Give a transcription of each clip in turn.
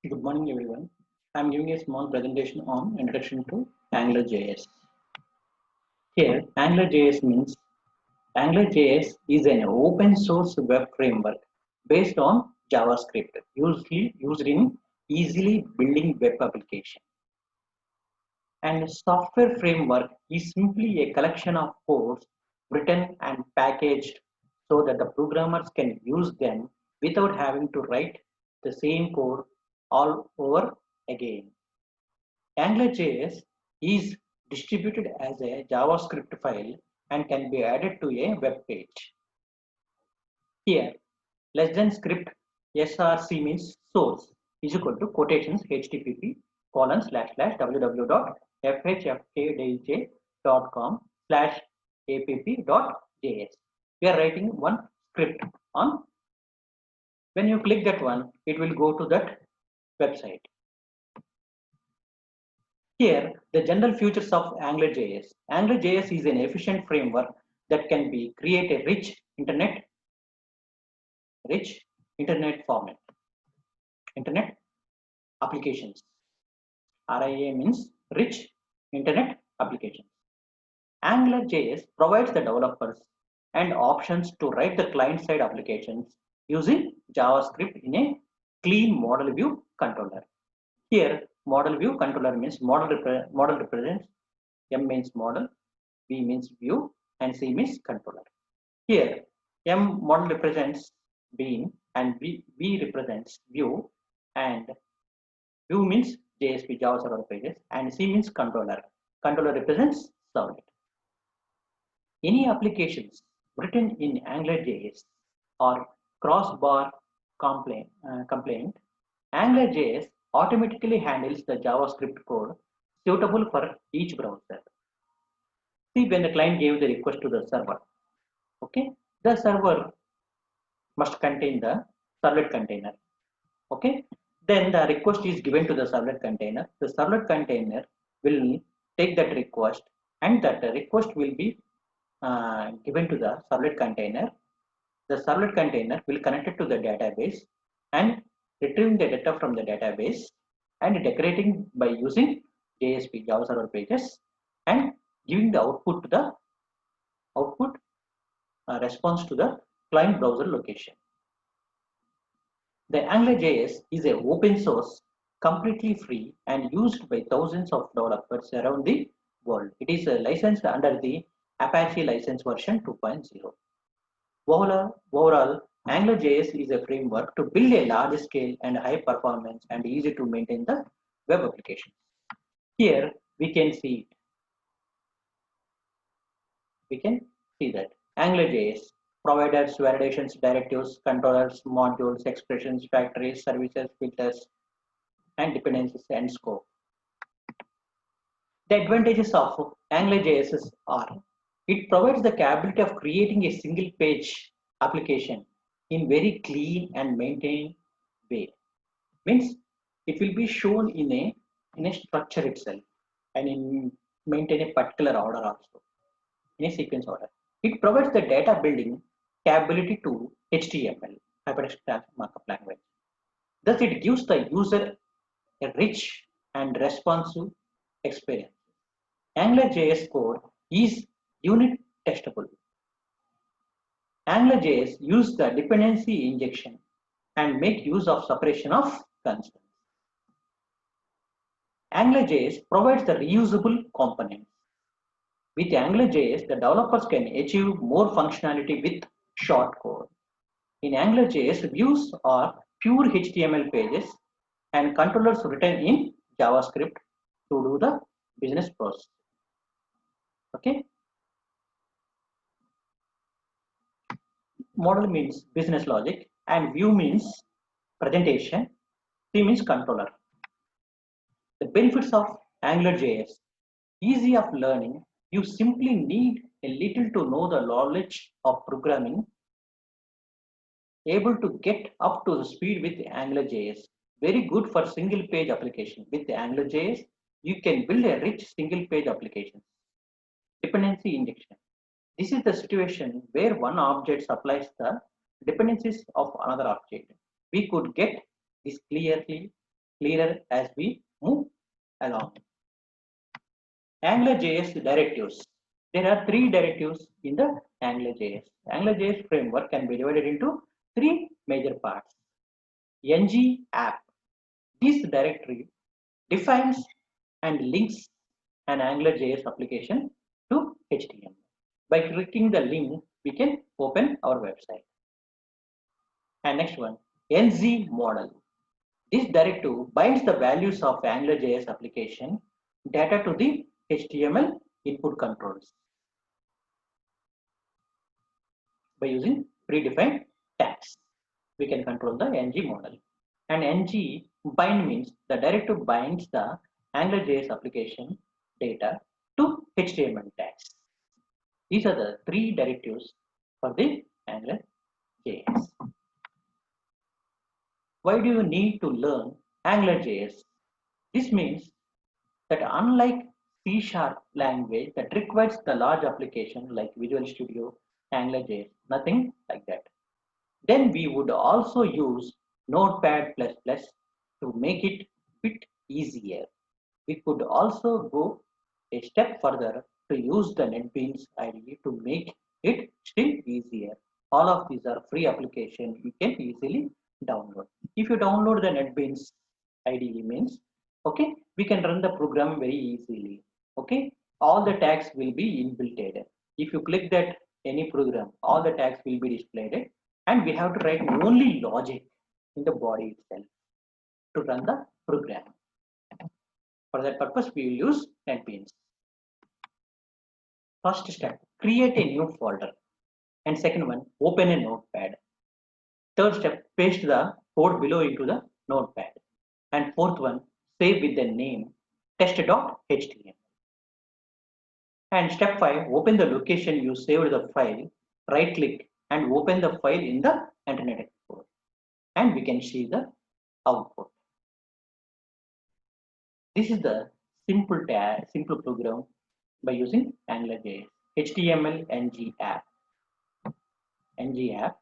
Good morning, everyone. I'm giving a small presentation on Introduction to AngularJS. Here, AngularJS means AngularJS is an open source web framework based on JavaScript, usually used in easily building web application. And a software framework is simply a collection of codes written and packaged so that the programmers can use them without having to write the same code all over again. AngularJS is distributed as a JavaScript file and can be added to a web page. Here, less than script src means source is equal to quotations http colon slash slash www.fhfkdj.com slash app.js. We are writing one script on. When you click that one, it will go to that website. Here, the general features of AngularJS. AngularJS is an efficient framework that can be create a rich internet format, internet applications. RIA means rich internet applications. AngularJS provides the developers and options to write the client-side applications using JavaScript in a clean model view controller. Here, model view controller means model represents M means model, V means view, and C means controller. Here, M model represents bean and V represents view, and view means JSP Java Server Pages, and C means controller. Controller represents servlet. Any applications written in AngularJS or crossbar complaint, AngularJS automatically handles the JavaScript code suitable for each browser. See, when the client gave the request to the server, okay, the server must contain the servlet container. Okay, then the request is given to the servlet container. The servlet container will take that request, and that request will be given to the servlet container. The servlet container will connect it to the database and retrieving the data from the database and decorating by using JSP Java Server Pages and giving the output to the output response to the client browser location. The AngularJS is an open source, completely free, and used by thousands of developers around the world. It is licensed under the Apache license version 2.0. Overall, AngularJS is a framework to build a large scale and high performance and easy to maintain the web application. Here we can see that AngularJS providers, validations, directives, controllers, modules, expressions, factories, services, filters, and dependencies and scope. The advantages of AngularJS are it provides the capability of creating a single page application in very clean and maintained way. Means it will be shown in a structure itself and in maintain a particular order also in a sequence order. It provides the data building capability to HTML, hypertext markup language. Thus, it gives the user a rich and responsive experience. AngularJS code is unit testable. AngularJS use the dependency injection and make use of separation of constants. AngularJS provides the reusable components. With AngularJS, the developers can achieve more functionality with short code. In AngularJS, views are pure HTML pages and controllers written in JavaScript to do the business process. Okay. Model means business logic and view means presentation. C means controller. The benefits of AngularJS: easy of learning. You simply need a little to know the knowledge of programming. Able to get up to the speed with AngularJS. Very good for single page application. With AngularJS, you can build a rich single page application. Dependency injection. This is the situation where one object supplies the dependencies of another object. We could get this clearly clearer as we move along. AngularJS directives. There are three directives in the AngularJS. AngularJS framework can be divided into three major parts. ng app. This directory defines and links an AngularJS application to HTML. By clicking the link, we can open our website. And next one, NZ model. This directive binds the values of AngularJS application data to the HTML input controls by using predefined tags. We can control the ng model. And ng bind means the directive binds the AngularJS application data to HTML tags. These are the three directives for the AngularJS. Why do you need to learn AngularJS? This means that unlike C# language that requires the large application like Visual Studio, AngularJS, nothing like that. Then we would also use Notepad++ to make it a bit easier. We could also go a step further to use the NetBeans IDE to make it still easier. All of these are free applications you can easily download. If you download the NetBeans IDE means, okay, we can run the program very easily. Okay, all the tags will be inbuilt. If you click that any program, all the tags will be displayed, and we have to write only logic in the body itself to run the program. For that purpose, we will use NetBeans. First step, create a new folder. And second one, open a notepad. Third step, paste the code below into the notepad. And fourth one, save with the name test.html. And step 5, open the location you saved the file, right click and open the file in the Internet Explorer. And we can see the output. This is the simple program by using AngularJS. HTML ng app. ng app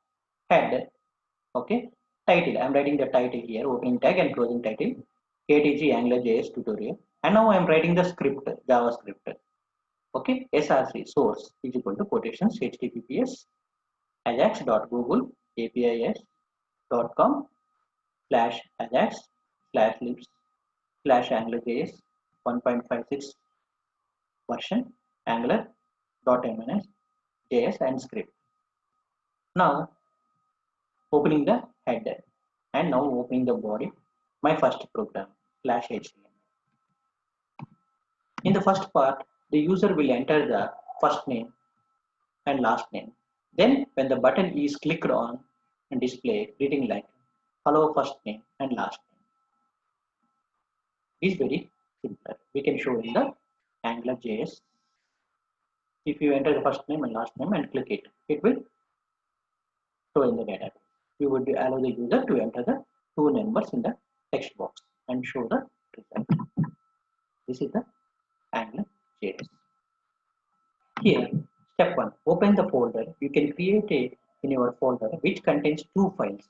head. Okay. Title. I'm writing the title here. Opening tag and closing title. KTG AngularJS tutorial. And now I'm writing the script, JavaScript. Okay. SRC source is equal to quotations HTTPS ajax.google.com/ajax/libs/AngularJS 1.56 version angular.mns JS and script. Now opening the header and now opening the body, my first program /HTML. In the first part, the user will enter the first name and last name. Then when the button is clicked on and display reading like hello first name and last name. Is very simple. We can show in the AngularJS. If you enter the first name and last name and click it, it will show in the database. You would allow the user to enter the two numbers in the text box and show the result. This is the AngularJS. Here, step 1, open the folder. You can create in your folder which contains two files,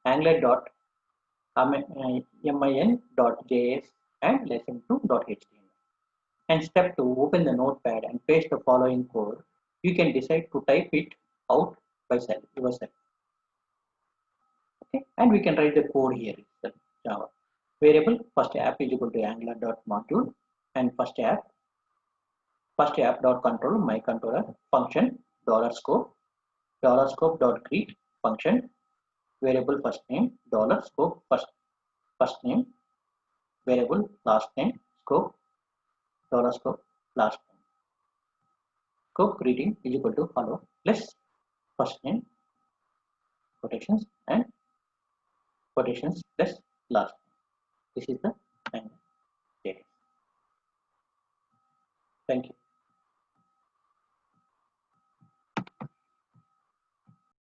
angular.min.js and lesson2.html. And step 2, open the notepad and paste the following code. You can decide to type it out by yourself. Okay, and we can write the code here itself, Java. Variable first app is equal to angular.module and first app.control my controller function $scope $scope.greet function variable first name $scope first name variable last name scope $scope last name scope greeting is equal to hello plus first name quotations and quotations plus last name. This is the end. Thank you.